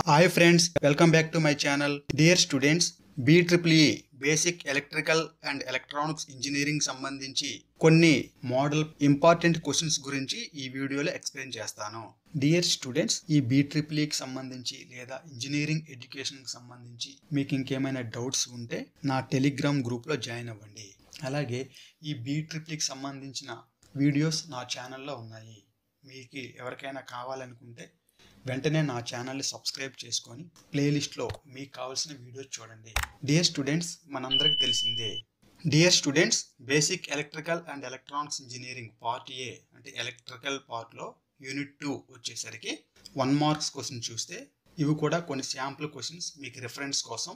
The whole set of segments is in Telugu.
Hi friends, welcome back to my channel. Dear students, BEEE basic electrical and electronics engineering సంబంధించి కొన్ని మోడల్ ఇంపార్టెంట్ క్వశ్చన్స్ గురించి ఈ వీడియోలో ఎక్స్ప్లెయిన్ చేస్తాను. డియర్ స్టూడెంట్స్, ఈ BEEకి సంబంధించి లేదా ఇంజనీరింగ్ ఎడ్యుకేషన్ కి సంబంధించి మీకు ఇంకేమైనా డౌట్స్ ఉంటే నా టెలిగ్రామ్ గ్రూప్లో జాయిన్ అవ్వండి. అలాగే ఈ BEEకి సంబంధించిన వీడియోస్ నా ఛానల్లో ఉన్నాయి. మీకు ఎవరికైనా కావాలనుకుంటే వెంటనే నా ఛానల్ని సబ్స్క్రైబ్ చేసుకొని ప్లేలిస్ట్లో మీకు కావాల్సిన వీడియోస్ చూడండి. డియర్ స్టూడెంట్స్, మనందరికి తెలిసిందే. Dear students, basic electrical and electronics engineering part A అంటే ఎలక్ట్రికల్ పార్ట్లో యూనిట్ 2 వచ్చేసరికి 1 మార్క్స్ క్వశ్చన్ చూస్తే ఇవి కూడా కొన్ని శాంపుల్ క్వశ్చన్స్ మీకు రిఫరెన్స్ కోసం.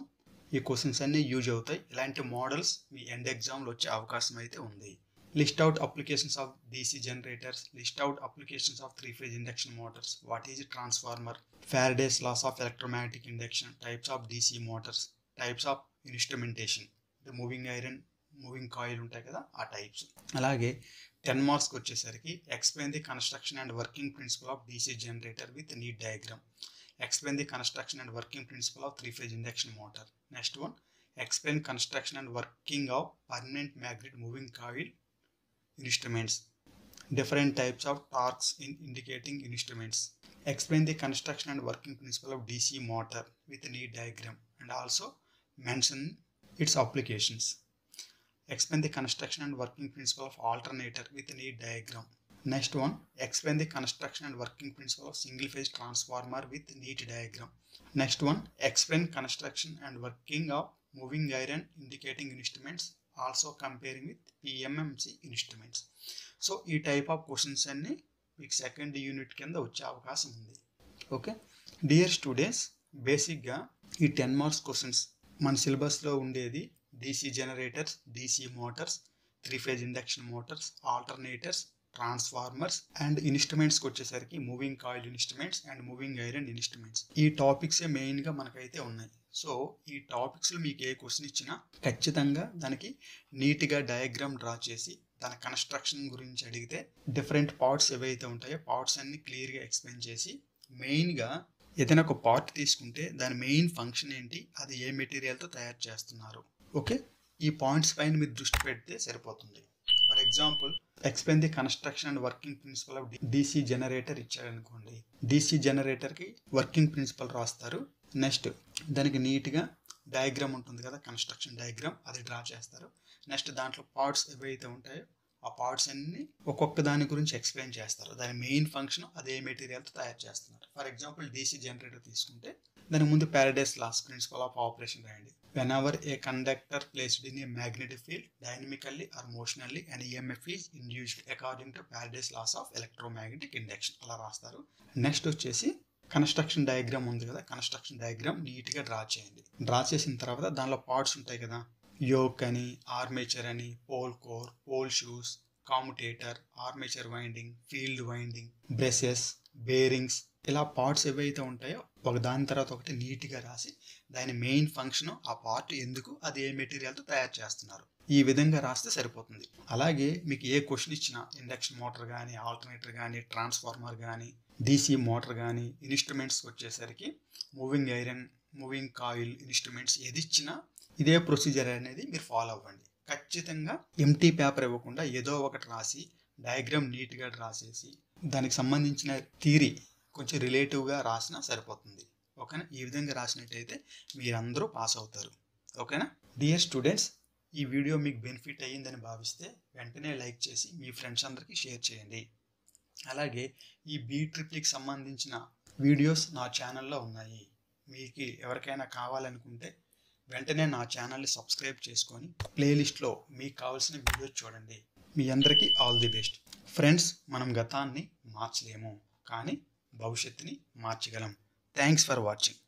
ఈ క్వశ్చన్స్ అన్నీ యూజ్ అవుతాయి. ఇలాంటి మోడల్స్ మీ ఎండ్ ఎగ్జామ్లో వచ్చే అవకాశం అయితే ఉంది. List out applications of DC generators, list out applications of three-phase induction motors, what is a transformer, Faraday's laws of electromagnetic induction, types of DC motors, types of instrumentation, the moving iron, moving coil ఉంటాయి కదా ఆ టైప్స్. అలాగే 10 మార్క్స్ వచ్చేసరికి explain the construction and working principle of DC generator with neat diagram, explain the construction and working principle of three-phase induction motor. Next one, explain construction and working of permanent magnet moving coil instruments, different types of torques in indicating instruments, explain the construction and working principle of DC motor with a neat diagram and also mention its applications, explain the construction and working principle of alternator with a neat diagram. Next one, explain the construction and working principle of single phase transformer with neat diagram. Next one, explain construction and working of moving iron indicating instruments, also comparing with PMMC instruments. So ఈ టైప్ ఆఫ్ క్వశ్చన్స్ అన్ని మీకు సెకండ్ యూనిట్ కింద వచ్చే అవకాశం ఉంది. ఓకే డియర్ స్టూడెంట్స్, బేసిక్గా ఈ 10 మార్క్స్ క్వశ్చన్స్ మన సిలబస్లో ఉండేది DC generators, DC motors, 3-phase induction motors, alternators, transformers and ఇన్స్ట్రుమెంట్స్కి వచ్చేసరికి moving coil instruments and moving iron instruments. ఈ టాపిక్సే మెయిన్గా మనకైతే ఉన్నాయి. సో ఈ టాపిక్స్లో మీకు ఏ క్వశ్చన్ ఇచ్చినా ఖచ్చితంగా దానికి నీట్గా డయాగ్రామ్ డ్రా చేసి దాని కన్స్ట్రక్షన్ గురించి అడిగితే డిఫరెంట్ పార్ట్స్ ఏవైతే ఉంటాయో పార్ట్స్ అన్ని క్లియర్గా ఎక్స్ప్లెయిన్ చేసి మెయిన్గా ఏదైనా ఒక పార్ట్ తీసుకుంటే దాని మెయిన్ ఫంక్షన్ ఏంటి, అది ఏ మెటీరియల్తో తయారు చేస్తున్నారు. ఓకే, ఈ పాయింట్స్ పైన మీరు దృష్టి పెడితే సరిపోతుంది. For example, explain the construction and working principle of DC generator ఇచ్చారనుకోండి, DC జనరేటర్కి వర్కింగ్ ప్రిన్సిపల్ రాస్తారు. నెక్స్ట్ దానికి నీట్గా డయాగ్రామ్ ఉంటుంది కదా, కన్స్ట్రక్షన్ డయాగ్రామ్, అది డ్రా చేస్తారు. నెక్స్ట్ దాంట్లో పార్ట్స్ ఏవైతే ఉంటాయో ఆ పార్ట్స్ అన్ని ఒక్కొక్క దాని గురించి ఎక్స్ప్లెయిన్ చేస్తారు. దాని మెయిన్ ఫంక్షన్ అదే మెటీరియల్తో తయారు చేస్తున్నారు. ఫర్ ఎగ్జాంపుల్ DC జనరేటర్ తీసుకుంటే దాని ముందు Faraday's laws principle of operation రాయండి. Whenever a conductor placed in a magnetic field dynamically or motionally an EMF is induced according to Faraday's laws of electromagnetic induction అలా రాస్తారు. నెక్స్ట్ వచ్చేసి కన్స్ట్రక్షన్ డయాగ్రామ్ ఉంది కదా, కన్స్ట్రక్షన్ డయాగ్రామ్ నీట్గా డ్రా చేయండి. డ్రా చేసిన తర్వాత దానిలో పార్ట్స్ ఉంటాయి కదా, యోక్ అని, ఆర్మేచర్ అని, pole core, pole shoes, commutator, armature winding, field winding, brushes, bearings, ఇలా పార్ట్స్ ఏవైతే ఉంటాయో ఒక దాని తర్వాత ఒకటి నీట్గా రాసి దాని మెయిన్ ఫంక్షన్, ఆ పార్ట్ ఎందుకు, అది ఏ మెటీరియల్తో తయారు చేస్తున్నారు, ఈ విధంగా రాస్తే సరిపోతుంది. అలాగే మీకు ఏ క్వశ్చన్ ఇచ్చినా ఇండక్షన్ మోటార్ కానీ, ఆల్టర్నేటర్ కానీ, ట్రాన్స్ఫార్మర్ కానీ, DC మోటార్ కానీ, ఇన్స్ట్రుమెంట్స్కి వచ్చేసరికి moving iron, moving coil instruments ఏది ఇచ్చినా ఇదే ప్రొసీజర్ అనేది మీరు ఫాలో అవ్వండి. ఖచ్చితంగా ఎంటీ పేపర్ ఇవ్వకుండా ఏదో ఒకటి రాసి డయాగ్రామ్ నీట్గా డ్రా చేసి దానికి సంబంధించిన థియరీ కొంచెం రిలేటివ్గా రాసినా సరిపోతుంది. ఓకేనా, ఈ విధంగా రాసినట్టయితే మీరందరూ పాస్ అవుతారు. ఓకేనా డియర్ స్టూడెంట్స్, ఈ వీడియో మీకు బెనిఫిట్ అయ్యిందని భావిస్తే వెంటనే లైక్ చేసి మీ ఫ్రెండ్స్ అందరికీ షేర్ చేయండి. అలాగే ఈ BEEకి సంబంధించిన వీడియోస్ నా ఛానల్లో ఉన్నాయి. మీకు ఎవరికైనా కావాలనుకుంటే వెంటనే నా ఛానల్ని సబ్స్క్రైబ్ చేసుకొని ప్లేలిస్ట్లో మీకు కావాల్సిన వీడియోస్ చూడండి. మీ అందరికీ ఆల్ ది బెస్ట్. ఫ్రెండ్స్, మనం గతాన్ని మార్చలేము కానీ భవిష్యత్తుని మార్చగలం. Thanks for watching.